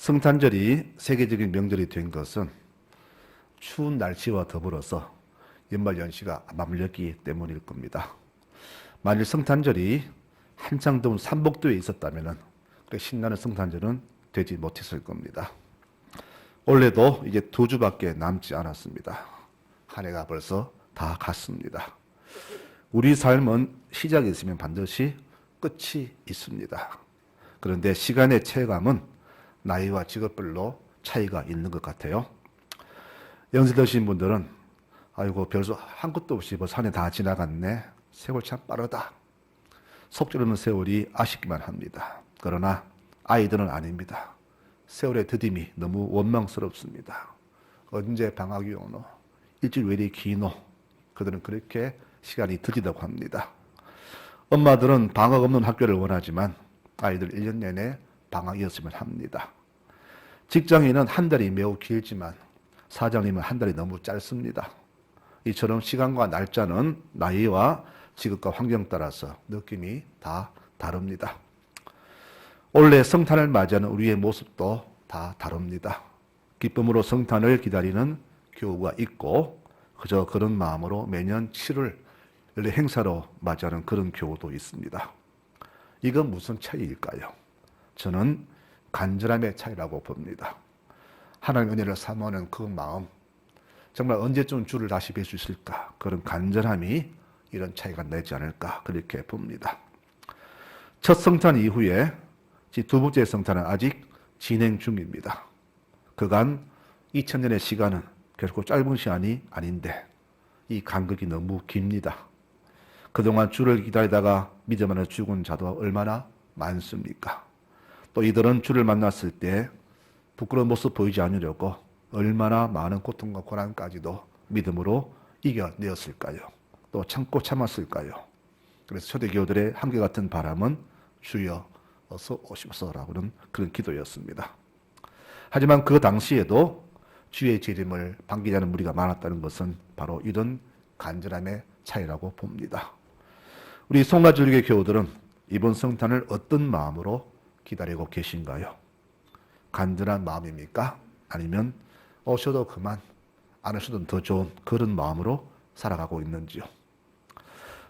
성탄절이 세계적인 명절이 된 것은 추운 날씨와 더불어서 연말 연시가 맞물렸기 때문일 겁니다. 만일 성탄절이 한창 더운 삼복도에 있었다면 그 신나는 성탄절은 되지 못했을 겁니다. 올해도 이제 2주밖에 남지 않았습니다. 한 해가 벌써 다 갔습니다. 우리 삶은 시작이 있으면 반드시 끝이 있습니다. 그런데 시간의 체감은 나이와 직업별로 차이가 있는 것 같아요. 연세 드신 분들은 아이고 별수 한 것도 없이 벌써 한 해 다 지나갔네. 세월 참 빠르다. 속절없는 세월이 아쉽기만 합니다. 그러나 아이들은 아닙니다. 세월의 더딤이 너무 원망스럽습니다. 언제 방학이 오노? 일주일 왜 이리 기노? 그들은 그렇게 시간이 더디다고 합니다. 엄마들은 방학 없는 학교를 원하지만 아이들 1년 내내 방학이었으면 합니다. 직장인은 한 달이 매우 길지만 사장님은 한 달이 너무 짧습니다. 이처럼 시간과 날짜는 나이와 직업과 환경 따라서 느낌이 다 다릅니다. 올해 성탄을 맞이하는 우리의 모습도 다 다릅니다. 기쁨으로 성탄을 기다리는 교우가 있고 그저 그런 마음으로 매년 7월 행사로 맞이하는 그런 교우도 있습니다. 이건 무슨 차이일까요? 저는 간절함의 차이라고 봅니다. 하나님의 은혜를 사모하는 그 마음, 정말 언제쯤 주를 다시 뵐 수 있을까? 그런 간절함이 이런 차이가 나지 않을까? 그렇게 봅니다. 첫 성탄 이후에 두 번째 성탄은 아직 진행 중입니다. 그간 2000년의 시간은 결코 짧은 시간이 아닌데 이 간극이 너무 깁니다. 그동안 주를 기다리다가 믿음 안에 죽은 자도 얼마나 많습니까? 또 이들은 주를 만났을 때 부끄러운 모습 보이지 않으려고 얼마나 많은 고통과 고난까지도 믿음으로 이겨내었을까요? 또 참고 참았을까요? 그래서 초대교우들의 한결같은 바람은 주여 어서 오시소서라고는 그런 기도였습니다. 하지만 그 당시에도 주의 재림을 반기자는 무리가 많았다는 것은 바로 이런 간절함의 차이라고 봅니다. 우리 송라줄기의 교우들은 이번 성탄을 어떤 마음으로 기다리고 계신가요? 간절한 마음입니까? 아니면 오셔도 그만, 안 오셔도 더 좋은 그런 마음으로 살아가고 있는지요?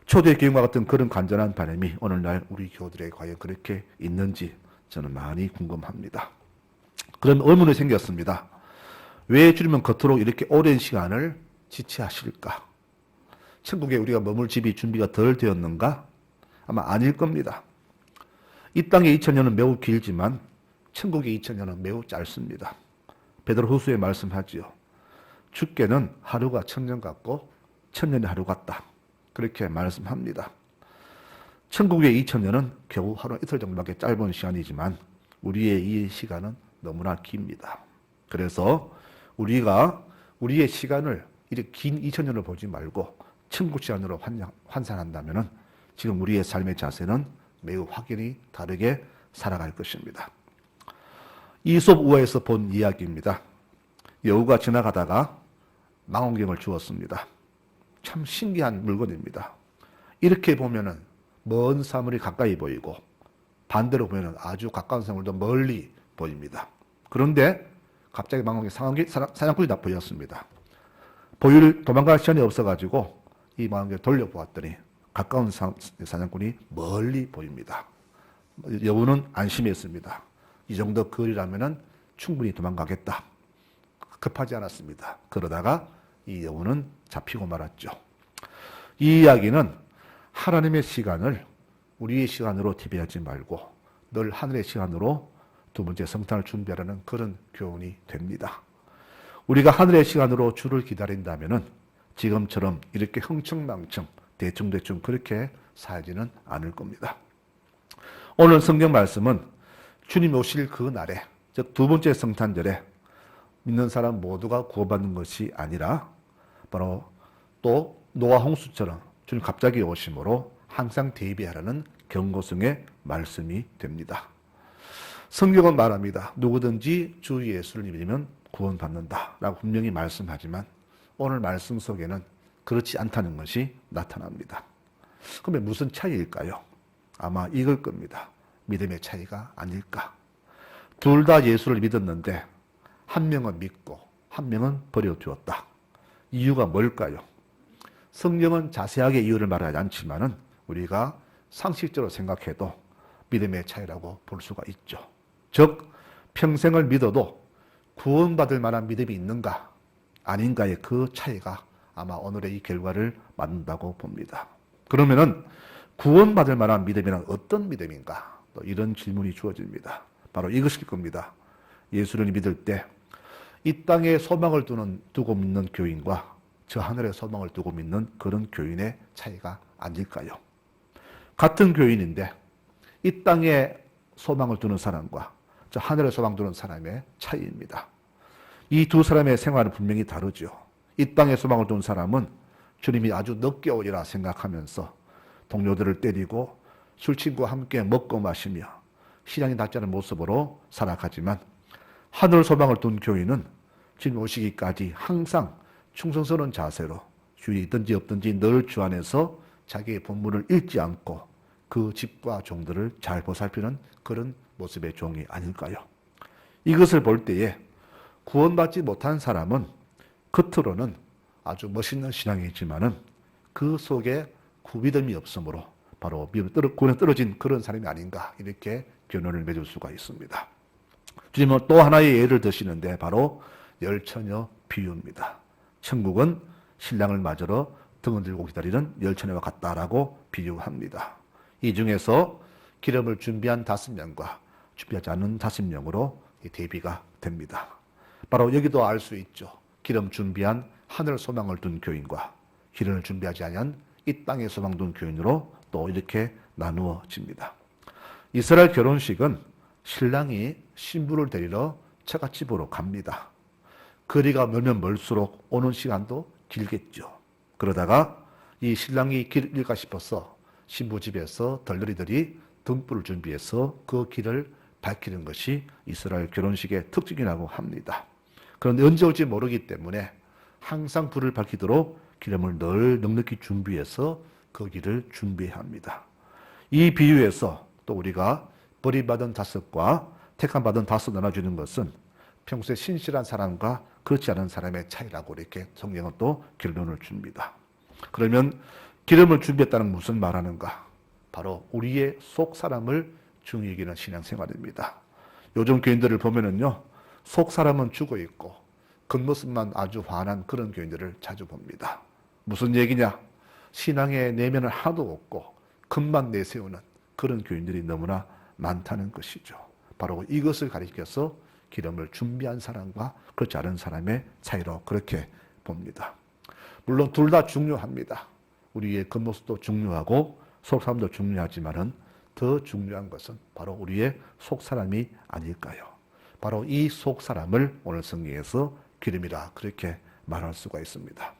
초대교회와 같은 그런 간절한 바람이 오늘날 우리 교우들에게 과연 그렇게 있는지 저는 많이 궁금합니다. 그런 의문이 생겼습니다. 왜 주님은 겉으로 이렇게 오랜 시간을 지체하실까? 천국에 우리가 머물 집이 준비가 덜 되었는가? 아마 아닐 겁니다. 이 땅의 2000년은 매우 길지만 천국의 2000년은 매우 짧습니다. 베드로후서에 말씀하지요. 주께는 하루가 1000년 같고 1000년이 하루 같다. 그렇게 말씀합니다. 천국의 2000년은 겨우 하루 이틀 정도밖에 짧은 시간이지만 우리의 이 시간은 너무나 깁니다. 그래서 우리가 우리의 시간을 이렇게 긴 2000년을 보지 말고 천국 시간으로 환산한다면 지금 우리의 삶의 자세는 매우 확연히 다르게 살아갈 것입니다. 이솝 우화에서 본 이야기입니다. 여우가 지나가다가 망원경을 주었습니다. 참 신기한 물건입니다. 이렇게 보면은 먼 사물이 가까이 보이고 반대로 보면은 아주 가까운 사물도 멀리 보입니다. 그런데 갑자기 망원경 사냥꾼이 다 보였습니다. 도망갈 시간이 없어가지고 이 망원경을 돌려보았더니 가까운 사냥꾼이 멀리 보입니다. 여우는 안심했습니다. 이 정도 거리라면 충분히 도망가겠다. 급하지 않았습니다. 그러다가 이 여우는 잡히고 말았죠. 이 이야기는 하나님의 시간을 우리의 시간으로 대비하지 말고 늘 하늘의 시간으로 두 번째 성탄을 준비하라는 그런 교훈이 됩니다. 우리가 하늘의 시간으로 주를 기다린다면 지금처럼 이렇게 흥청망청 대충대충 그렇게 살지는 않을 겁니다. 오늘 성경 말씀은 주님 오실 그 날에, 즉 두 번째 성탄절에 믿는 사람 모두가 구원받는 것이 아니라 바로 또 노아 홍수처럼 주님 갑자기 오심으로 항상 대비하라는 경고성의 말씀이 됩니다. 성경은 말합니다. 누구든지 주 예수를 믿으면 구원받는다 라고 분명히 말씀하지만 오늘 말씀 속에는 그렇지 않다는 것이 나타납니다. 그러면 무슨 차이일까요? 아마 이걸 겁니다. 믿음의 차이가 아닐까. 둘 다 예수를 믿었는데 한 명은 믿고 한 명은 버려두었다. 이유가 뭘까요? 성경은 자세하게 이유를 말하지 않지만은 우리가 상식적으로 생각해도 믿음의 차이라고 볼 수가 있죠. 즉 평생을 믿어도 구원받을 만한 믿음이 있는가 아닌가의 그 차이가 아마 오늘의 이 결과를 만든다고 봅니다. 그러면은 구원받을 만한 믿음이란 어떤 믿음인가? 또 이런 질문이 주어집니다. 바로 이것일 겁니다. 예수를 믿을 때 이 땅에 소망을 두고 믿는 교인과 저 하늘에 소망을 두고 믿는 그런 교인의 차이가 아닐까요? 같은 교인인데 이 땅에 소망을 두는 사람과 저 하늘에 소망 두는 사람의 차이입니다. 이 두 사람의 생활은 분명히 다르죠. 이 땅에 소망을 두는 사람은 주님이 아주 늦게 오리라 생각하면서 동료들을 때리고 술친구와 함께 먹고 마시며 신앙이 닿지 않은 모습으로 살아가지만 하늘 소망을 둔 교인은 주님 오시기까지 항상 충성스러운 자세로 주일이 있든지 없든지 늘 주 안에서 자기의 본분을 잃지 않고 그 집과 종들을 잘 보살피는 그런 모습의 종이 아닐까요? 이것을 볼 때에 구원받지 못한 사람은 겉으로는 아주 멋있는 신앙이지만은 그 속에 구비됨이 없으므로 바로 구원에 떨어진 그런 사람이 아닌가 이렇게 결론을 맺을 수가 있습니다. 주님은 또 하나의 예를 드시는데 바로 열처녀 비유입니다. 천국은 신랑을 맞으러 등을 들고 기다리는 열처녀와 같다라고 비유합니다. 이 중에서 기름을 준비한 5명과 준비하지 않은 5명으로 대비가 됩니다. 바로 여기도 알 수 있죠. 기름 준비한 하늘 소망을 둔 교인과 기름을 준비하지 않은 이 땅에 소망 둔 교인으로 또 이렇게 나누어집니다. 이스라엘 결혼식은 신랑이 신부를 데리러 처갓집으로 갑니다. 거리가 멀면 멀수록 오는 시간도 길겠죠. 그러다가 이 신랑이 길 잃을까 싶어서 신부 집에서 덜러리들이 등불을 준비해서 그 길을 밝히는 것이 이스라엘 결혼식의 특징이라고 합니다. 그런데 언제 올지 모르기 때문에 항상 불을 밝히도록 기름을 늘 넉넉히 준비해서 그 길을 준비해야 합니다. 이 비유에서 또 우리가 버림받은 5과 택함받은 5 나눠주는 것은 평소에 신실한 사람과 그렇지 않은 사람의 차이라고 이렇게 성경은 또 결론을 줍니다. 그러면 기름을 준비했다는 무슨 말하는가? 바로 우리의 속 사람을 중요히 여기는 신앙생활입니다. 요즘 교인들을 보면은요, 속 사람은 죽어 있고 겉모습만 아주 환한 그런 교인들을 자주 봅니다. 무슨 얘기냐? 신앙의 내면은 하나도 없고 겉만 내세우는 그런 교인들이 너무나 많다는 것이죠. 바로 이것을 가리켜서 기름을 준비한 사람과 그렇지 않은 사람의 차이로 그렇게 봅니다. 물론 둘 다 중요합니다. 우리의 겉모습도 중요하고 속 사람도 중요하지만은 더 중요한 것은 바로 우리의 속 사람이 아닐까요? 바로 이 속 사람을 오늘 성경에서 기름이라 그렇게 말할 수가 있습니다.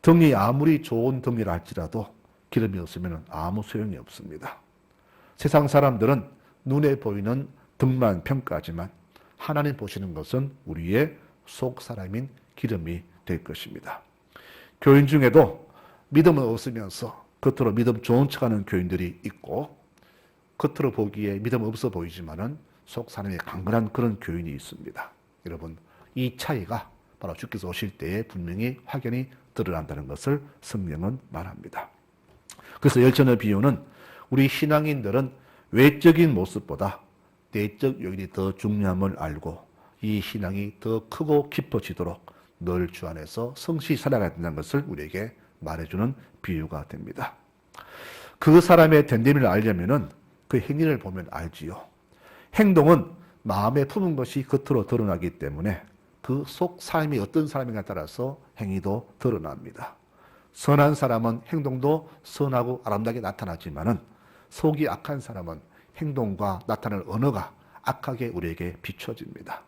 등이 아무리 좋은 등이라 할지라도 기름이 없으면 아무 소용이 없습니다. 세상 사람들은 눈에 보이는 등만 평가하지만 하나님 보시는 것은 우리의 속 사람인 기름이 될 것입니다. 교인 중에도 믿음은 없으면서 겉으로 믿음 좋은 척하는 교인들이 있고 겉으로 보기에 믿음 없어 보이지만은 속 사람이 강건한 그런 교인이 있습니다. 여러분, 이 차이가 바로 주께서 오실 때에 분명히 확연히 드러난다는 것을 성경은 말합니다. 그래서 열처녀 비유는 우리 신앙인들은 외적인 모습보다 내적 요인이 더 중요함을 알고 이 신앙이 더 크고 깊어지도록 늘 주 안에서 성실히 살아가야 된다는 것을 우리에게 말해주는 비유가 됩니다. 그 사람의 됨됨이를 알려면은 그 행위를 보면 알지요. 행동은 마음에 품은 것이 겉으로 드러나기 때문에 그 속 사람이 어떤 사람인가에 따라서 행위도 드러납니다. 선한 사람은 행동도 선하고 아름답게 나타나지만은 속이 악한 사람은 행동과 나타낼 언어가 악하게 우리에게 비춰집니다.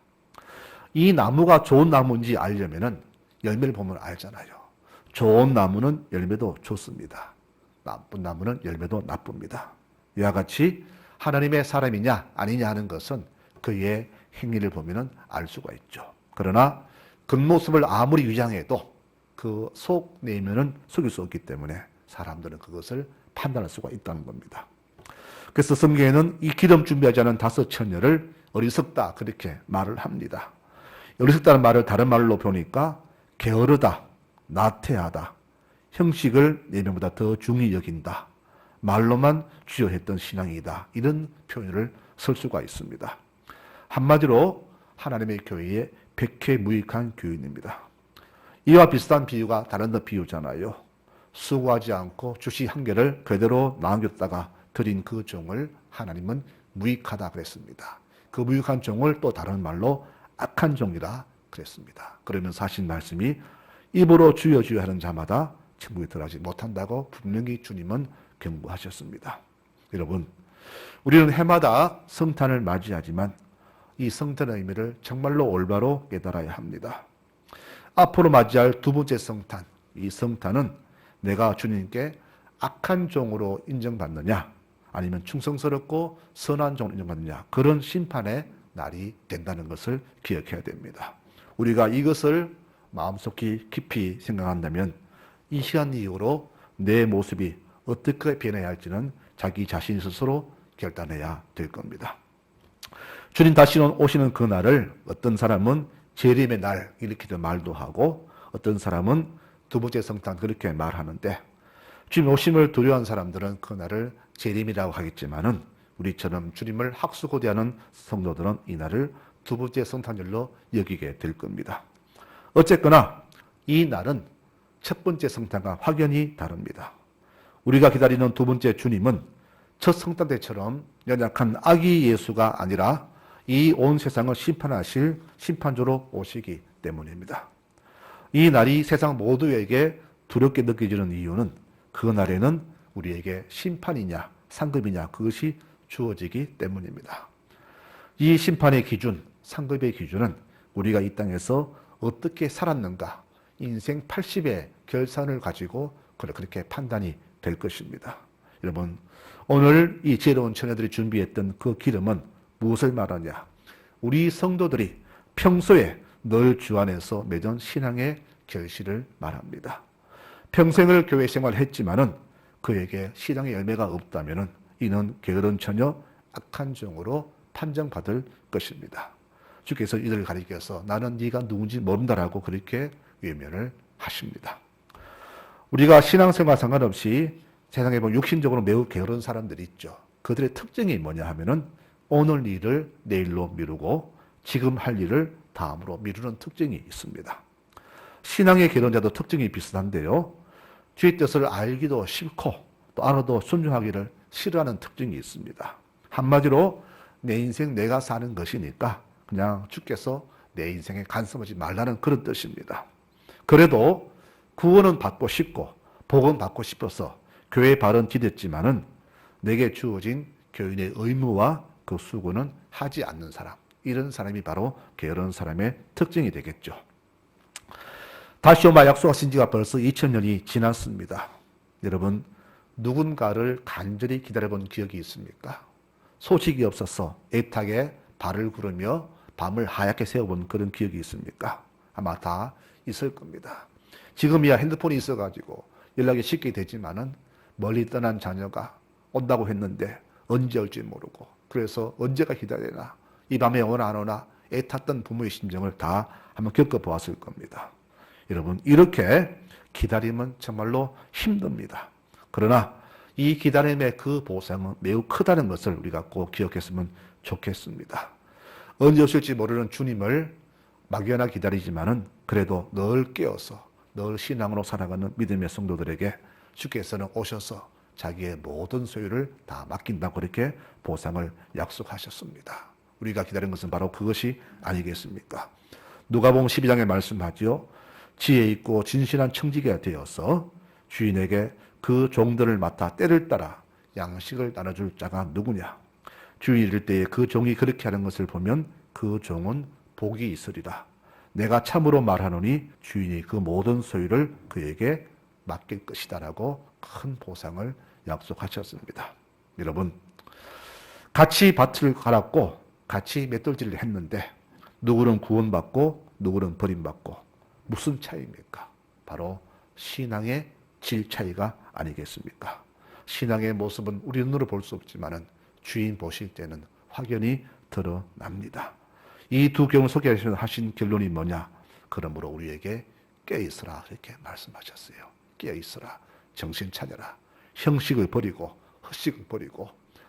이 나무가 좋은 나무인지 알려면은 열매를 보면 알잖아요. 좋은 나무는 열매도 좋습니다. 나쁜 나무는 열매도 나쁩니다. 이와 같이 하나님의 사람이냐 아니냐 하는 것은 그의 행위를 보면 알 수가 있죠. 그러나 겉모습을 아무리 위장해도 그 속 내면은 속일 수 없기 때문에 사람들은 그것을 판단할 수가 있다는 겁니다. 그래서 성경에는 이 기름 준비하지 않은 5 처녀를 어리석다 그렇게 말을 합니다. 어리석다는 말을 다른 말로 보니까 게으르다, 나태하다, 형식을 내면보다 더 중히 여긴다, 말로만 주요했던 신앙이다, 이런 표현을 쓸 수가 있습니다. 한마디로 하나님의 교회의 백해무익한 교인입니다. 이와 비슷한 비유가 다른 데 비유잖아요. 수고하지 않고 주시 한 개를 그대로 남겼다가 드린 그 종을 하나님은 무익하다 그랬습니다. 그 무익한 종을 또 다른 말로 악한 종이라 그랬습니다. 그러면서 하신 말씀이 입으로 주여 주여 하는 자마다 천국에 들어가지 못한다고 분명히 주님은 경고하셨습니다. 여러분, 우리는 해마다 성탄을 맞이하지만 이 성탄의 의미를 정말로 올바로 깨달아야 합니다. 앞으로 맞이할 두 번째 성탄, 이 성탄은 내가 주님께 악한 종으로 인정받느냐 아니면 충성스럽고 선한 종으로 인정받느냐, 그런 심판의 날이 된다는 것을 기억해야 됩니다. 우리가 이것을 마음속에 깊이 생각한다면 이 시간 이후로 내 모습이 어떻게 변해야 할지는 자기 자신 스스로 결단해야 될 겁니다. 주님 다시 오시는 그 날을 어떤 사람은 재림의 날 이렇게 말도 하고 어떤 사람은 두 번째 성탄 그렇게 말하는데, 주님 오심을 두려워하는 사람들은 그 날을 재림이라고 하겠지만은 우리처럼 주님을 학수고대하는 성도들은 이 날을 두 번째 성탄절로 여기게 될 겁니다. 어쨌거나 이 날은 첫 번째 성탄과 확연히 다릅니다. 우리가 기다리는 두 번째 주님은 첫 성탄 때처럼 연약한 아기 예수가 아니라 이 온 세상을 심판하실 심판주로 오시기 때문입니다. 이 날이 세상 모두에게 두렵게 느껴지는 이유는 그 날에는 우리에게 심판이냐 상급이냐 그것이 주어지기 때문입니다. 이 심판의 기준, 상급의 기준은 우리가 이 땅에서 어떻게 살았는가, 인생 80의 결산을 가지고 그렇게 판단이 될 것입니다. 여러분, 오늘 이 지혜로운 처녀들이 준비했던 그 기름은 무엇을 말하냐? 우리 성도들이 평소에 늘 주 안에서 맺은 신앙의 결실을 말합니다. 평생을 교회 생활했지만은 그에게 신앙의 열매가 없다면은 이는 게으른 처녀, 악한 종으로 판정받을 것입니다. 주께서 이들을 가리켜서 나는 네가 누군지 모른다라고 그렇게 외면을 하십니다. 우리가 신앙생활 상관없이 세상에 보면 육신적으로 매우 게으른 사람들이 있죠. 그들의 특징이 뭐냐 하면은 오늘 일을 내일로 미루고 지금 할 일을 다음으로 미루는 특징이 있습니다. 신앙의 게으른 자도 특징이 비슷한데요. 주의 뜻을 알기도 싫고 또 알아도 순종하기를 싫어하는 특징이 있습니다. 한마디로 내 인생 내가 사는 것이니까 그냥 주께서 내 인생에 간섭하지 말라는 그런 뜻입니다. 그래도 구원은 받고 싶고 복은 받고 싶어서 교회에 발은 디뎠지만은 내게 주어진 교인의 의무와 그 수고는 하지 않는 사람, 이런 사람이 바로 게으른 사람의 특징이 되겠죠. 다시오마 약속하신 지가 벌써 2000년이 지났습니다. 여러분, 누군가를 간절히 기다려본 기억이 있습니까? 소식이 없어서 애타게 발을 구르며 밤을 하얗게 세워본 그런 기억이 있습니까? 아마 다 있을 겁니다. 지금이야 핸드폰이 있어가지고 연락이 쉽게 되지만은 멀리 떠난 자녀가 온다고 했는데 언제 올지 모르고, 그래서 언제가 기다리나, 이 밤에 오나 안 오나 애탔던 부모의 심정을 다 한번 겪어보았을 겁니다. 여러분, 이렇게 기다림은 정말로 힘듭니다. 그러나 이 기다림의 그 보상은 매우 크다는 것을 우리가 꼭 기억했으면 좋겠습니다. 언제 오실지 모르는 주님을 막연하게 기다리지만은 그래도 늘 깨어서 늘 신앙으로 살아가는 믿음의 성도들에게 주께서는 오셔서 자기의 모든 소유를 다 맡긴다고 그렇게 보상을 약속하셨습니다. 우리가 기다린 것은 바로 그것이 아니겠습니까? 누가복음 12장에 말씀하지요. 지혜 있고 진실한 청지기가 되어서 주인에게 그 종들을 맡아 때를 따라 양식을 나눠줄 자가 누구냐? 주인이 이를 때에 그 종이 그렇게 하는 것을 보면 그 종은 복이 있으리라. 내가 참으로 말하노니 주인이 그 모든 소유를 그에게 맡길 것이다 라고 큰 보상을 약속하셨습니다. 여러분, 같이 밭을 갈았고 같이 맷돌질을 했는데 누구는 구원받고 누구는 버림받고, 무슨 차이입니까? 바로 신앙의 질 차이가 아니겠습니까? 신앙의 모습은 우리 눈으로 볼 수 없지만은 주인 보실 때는 확연히 드러납니다. 이 두 경우 소개하신 결론이 뭐냐? 그러므로 우리에게 깨어있으라 이렇게 말씀하셨어요. 깨어있으라. 정신 차려라. 형식을 버리고 헛식을 버리고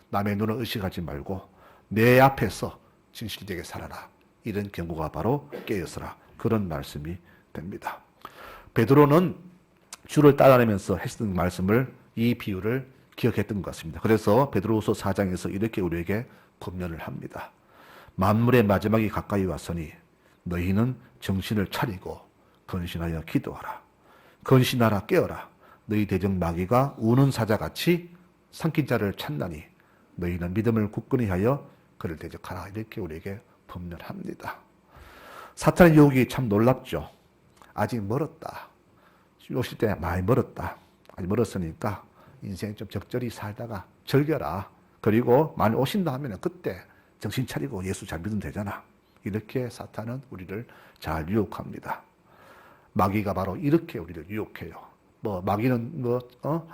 남의 눈을 의식하지 말고 내 앞에서 진실되게 살아라. 이런 경고가 바로 깨어있으라. 그런 말씀이 됩니다. 베드로는 주를 따라내면서 했던 말씀을 이 비유를 기억했던 것 같습니다. 그래서 베드로후서 4장에서 이렇게 우리에게 권면을 합니다. 만물의 마지막이 가까이 왔으니 너희는 정신을 차리고 건신하여 기도하라. 건신하라 깨어라. 너희 대적 마귀가 우는 사자같이 삼킨 자를 찾나니 너희는 믿음을 굳건히 하여 그를 대적하라. 이렇게 우리에게 법문합니다. 사탄의 유혹이 참 놀랍죠. 아직 멀었다. 오실 때 많이 멀었다. 아직 멀었으니까 인생 좀 적절히 살다가 즐겨라. 그리고 많이 오신다 하면 그때 정신 차리고 예수 잘 믿으면 되잖아. 이렇게 사탄은 우리를 잘 유혹합니다. 마귀가 바로 이렇게 우리를 유혹해요. 마귀는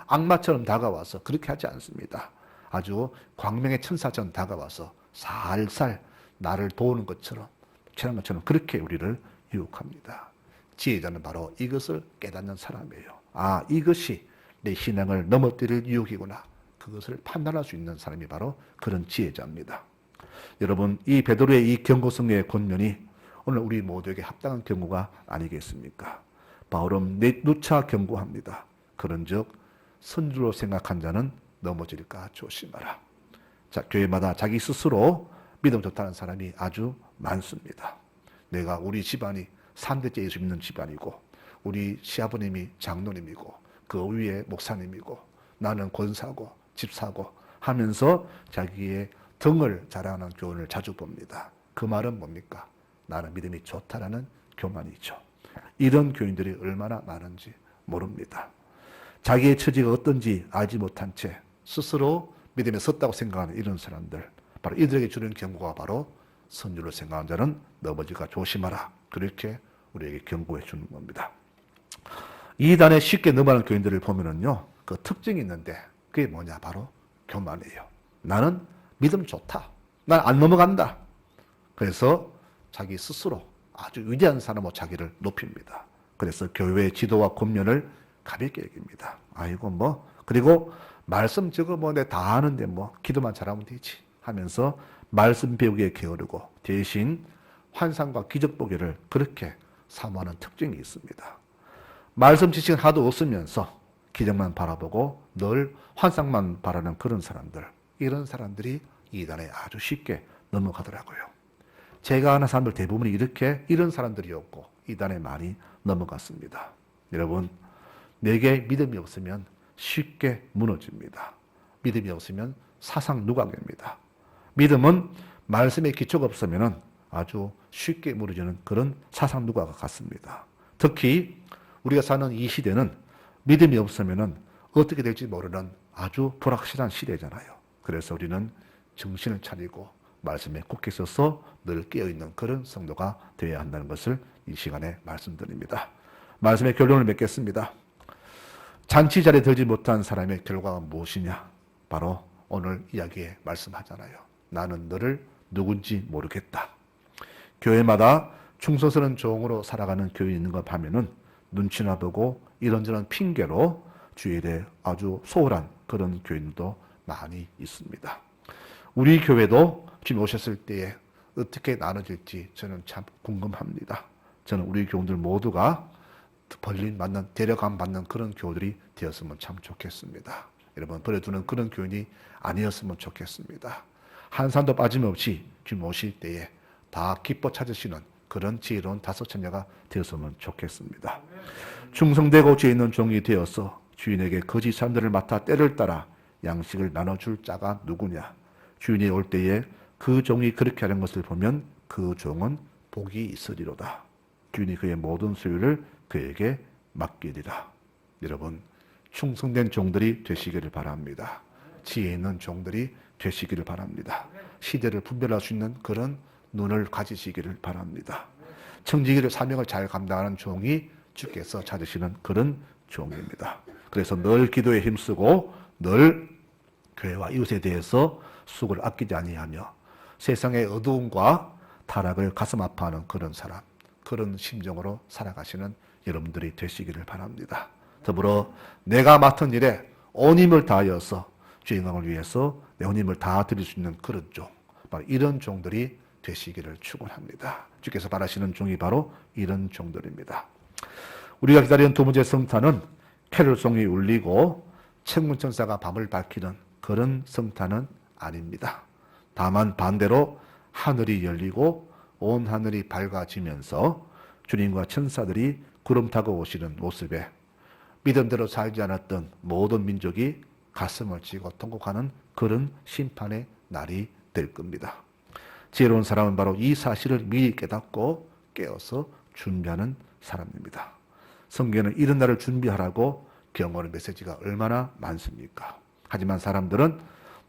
악마처럼 다가와서 그렇게 하지 않습니다. 아주 광명의 천사처럼 다가와서 살살 나를 도우는 것처럼, 취하는 것처럼 그렇게 우리를 유혹합니다. 지혜자는 바로 이것을 깨닫는 사람이에요. 아, 이것이 내 신앙을 넘어뜨릴 유혹이구나. 그것을 판단할 수 있는 사람이 바로 그런 지혜자입니다. 여러분, 이 베드로의 이 경고성의 권면이 오늘 우리 모두에게 합당한 경고가 아니겠습니까? 바울은 누차 경고합니다. 그런즉 선주로 생각한 자는 넘어질까 조심하라. 자, 교회마다 자기 스스로 믿음 좋다는 사람이 아주 많습니다. 우리 집안이 3대째 예수 믿는 집안이고 우리 시아버님이 장로님이고 그 위에 목사님이고 나는 권사고 집사고 하면서 자기의 등을 자랑하는 교훈을 자주 봅니다. 그 말은 뭡니까? 나는 믿음이 좋다라는 교만이죠. 이런 교인들이 얼마나 많은지 모릅니다. 자기의 처지가 어떤지 알지 못한 채 스스로 믿음에 섰다고 생각하는 이런 사람들, 바로 이들에게 주는 경고가 바로 선주를 생각하는 자는 넘어질까 조심하라. 그렇게 우리에게 경고해 주는 겁니다. 이단에 쉽게 넘어가는 교인들을 보면은요, 그 특징이 있는데 그게 뭐냐? 바로 교만이에요. 나는 믿음 좋다. 난 안 넘어간다. 그래서 자기 스스로 아주 위대한 사람으로 자기를 높입니다. 그래서 교회의 지도와 권면을 가볍게 여깁니다. 아이고 그리고 말씀 저거 내 다 아는데 기도만 잘하면 되지 하면서 말씀 배우기에 게으르고 대신 환상과 기적 보기를 그렇게 사모하는 특징이 있습니다. 말씀 지식은 하도 없으면서 기적만 바라보고 늘 환상만 바라는 그런 사람들, 이런 사람들이 이단에 아주 쉽게 넘어가더라고요. 제가 아는 사람들 대부분이 이런 사람들이었고 이단에 많이 넘어갔습니다. 여러분, 내게 믿음이 없으면 쉽게 무너집니다. 믿음이 없으면 사상 누각입니다. 믿음은 말씀에 기초가 없으면 아주 쉽게 무너지는 그런 사상 누각과 같습니다. 특히 우리가 사는 이 시대는 믿음이 없으면 어떻게 될지 모르는 아주 불확실한 시대잖아요. 그래서 우리는 정신을 차리고 말씀에 굳게 서서 늘 깨어있는 그런 성도가 되어야 한다는 것을 이 시간에 말씀드립니다. 말씀의 결론을 맺겠습니다. 잔치 자리에 들지 못한 사람의 결과가 무엇이냐? 바로 오늘 이야기에 말씀하잖아요. 나는 너를 누군지 모르겠다. 교회마다 충성스러운 종으로 살아가는 교회 있는 거 보면은 눈치나 보고 이런저런 핑계로 주일에 대해 아주 소홀한 그런 교인도 많이 있습니다. 우리 교회도 주님 오셨을 때에 어떻게 나눠질지 저는 참 궁금합니다. 저는 우리 교우들 모두가 데려감 받는 그런 교우들이 되었으면 참 좋겠습니다. 여러분, 버려두는 그런 교인이 아니었으면 좋겠습니다. 한 사람도 빠짐없이 주님 오실 때에 다 기뻐 찾으시는 그런 지혜로운 다섯 처녀가 되었으면 좋겠습니다. 충성되고 죄 있는 종이 되어서 주인에게 거짓 사람들을 맡아 때를 따라 양식을 나눠줄 자가 누구냐? 주인이 올 때에 그 종이 그렇게 하는 것을 보면 그 종은 복이 있으리로다. 주인이 그의 모든 소유를 그에게 맡기리라. 여러분, 충성된 종들이 되시기를 바랍니다. 지혜 있는 종들이 되시기를 바랍니다. 시대를 분별할 수 있는 그런 눈을 가지시기를 바랍니다. 청지기를 사명을 잘 감당하는 종이 주께서 찾으시는 그런 종입니다. 그래서 늘 기도에 힘쓰고 늘 교회와 이웃에 대해서 수고를 아끼지 아니하며 세상의 어두움과 타락을 가슴 아파하는 그런 사람, 그런 심정으로 살아가시는 여러분들이 되시기를 바랍니다. 더불어 내가 맡은 일에 온 힘을 다하여서 주의 영광을 위해서 내 온 힘을 다 드릴 수 있는 그런 종, 바로 이런 종들이 되시기를 축원합니다. 주께서 바라시는 종이 바로 이런 종들입니다. 우리가 기다리는 두 번째 성탄은 캐롤송이 울리고 천문천사가 밤을 밝히는 그런 성탄은 아닙니다. 다만 반대로 하늘이 열리고 온 하늘이 밝아지면서 주님과 천사들이 구름 타고 오시는 모습에 믿음대로 살지 않았던 모든 민족이 가슴을 치고 통곡하는 그런 심판의 날이 될 겁니다. 지혜로운 사람은 바로 이 사실을 미리 깨닫고 깨어서 준비하는 사람입니다. 성경에는 이런 날을 준비하라고 경고하는 메시지가 얼마나 많습니까? 하지만 사람들은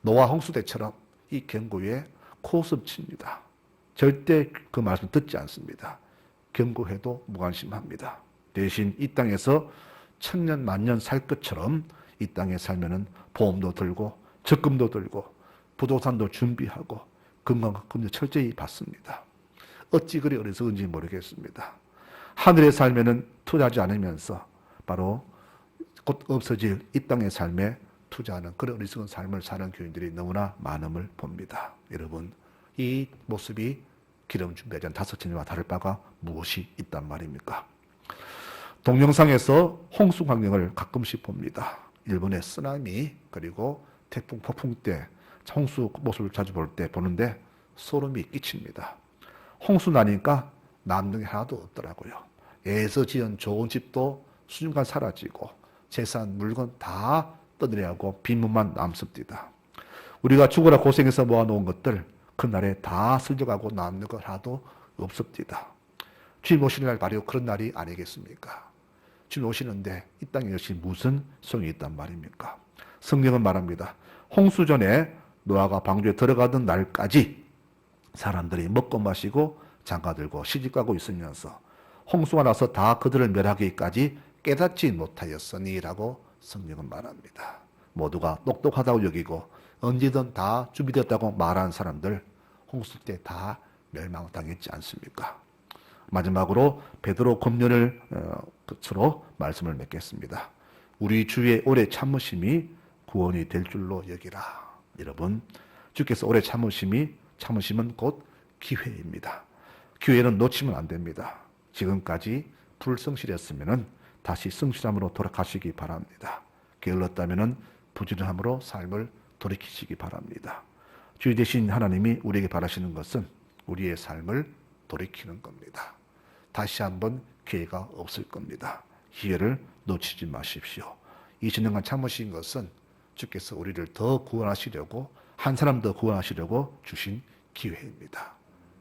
노아 홍수 때처럼 이 경고에 코웃음칩니다. 절대 그 말씀 듣지 않습니다. 경고해도 무관심합니다. 대신 이 땅에서 천년 만년 살 것처럼 이 땅에 살면은 보험도 들고 적금도 들고 부동산도 준비하고 건강과 금도 철저히 받습니다. 어찌 그리 어리석은지 모르겠습니다. 하늘에 살면은 투자하지 않으면서 바로 곧 없어질 이 땅의 삶에 투자하는 그런 어리석은 삶을 사는 교인들이 너무나 많음을 봅니다. 여러분, 이 모습이 기름 준비하지 않은 다섯 천리와 다를 바가 무엇이 있단 말입니까? 동영상에서 홍수 광경을 가끔씩 봅니다. 일본의 쓰나미 그리고 태풍, 폭풍 때 홍수 모습을 자주 볼 때 보는데 소름이 끼칩니다. 홍수 나니까 남는 게 하나도 없더라고요. 애서 지은 좋은 집도 순간 사라지고 재산, 물건 다 떠내려가고 빈문만 남습니다. 우리가 죽으라 고생해서 모아놓은 것들 그날에 다 슬져가고 남는 것 하나도 없습니다. 주님 오시는 날 바로 그런 날이 아니겠습니까? 주님 오시는데 이 땅에 역시 무슨 소용이 있단 말입니까? 성경은 말합니다. 홍수 전에 노아가 방주에 들어가던 날까지 사람들이 먹고 마시고 장가들고 시집가고 있으면서 홍수가 나서 다 그들을 멸하기까지 깨닫지 못하였으니라고 성경은 말합니다. 모두가 똑똑하다고 여기고 언제든 다 준비되었다고 말하는 사람들 홍수 때 다 멸망당했지 않습니까? 마지막으로 베드로 금년을 끝으로 말씀을 맺겠습니다. 우리 주의 오래 참으심이 구원이 될 줄로 여기라. 여러분, 주께서 오래 참으심은 곧 기회입니다. 기회는 놓치면 안 됩니다. 지금까지 불성실했으면 다시 성실함으로 돌아가시기 바랍니다. 게을렀다면 부지런함으로 삶을 돌이키시기 바랍니다. 주의 되신 하나님이 우리에게 바라시는 것은 우리의 삶을 돌이키는 겁니다. 다시 한번 기회가 없을 겁니다. 기회를 놓치지 마십시오. 20년간 참으신 것은 주께서 우리를 더 구원하시려고 한 사람 더 구원하시려고 주신 기회입니다.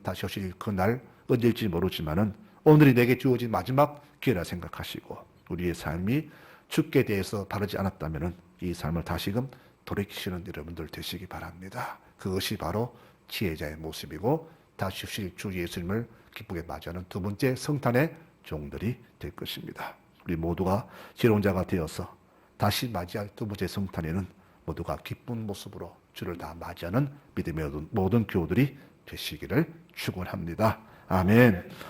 다시 오실 그날 언제일지 모르지만은 오늘이 내게 주어진 마지막 기회라 생각하시고 우리의 삶이 주께 대해서 바르지 않았다면은 이 삶을 다시금 돌이키시는 여러분들 되시기 바랍니다. 그것이 바로 지혜자의 모습이고 다시 오실 주 예수님을 기쁘게 맞이하는 두 번째 성탄의 종들이 될 것입니다. 우리 모두가 지혜로운 자가 되어서 다시 맞이할 두 번째 성탄에는 모두가 기쁜 모습으로 주를 다 맞이하는 믿음의 모든 교우들이 되시기를 축원합니다. 아멘.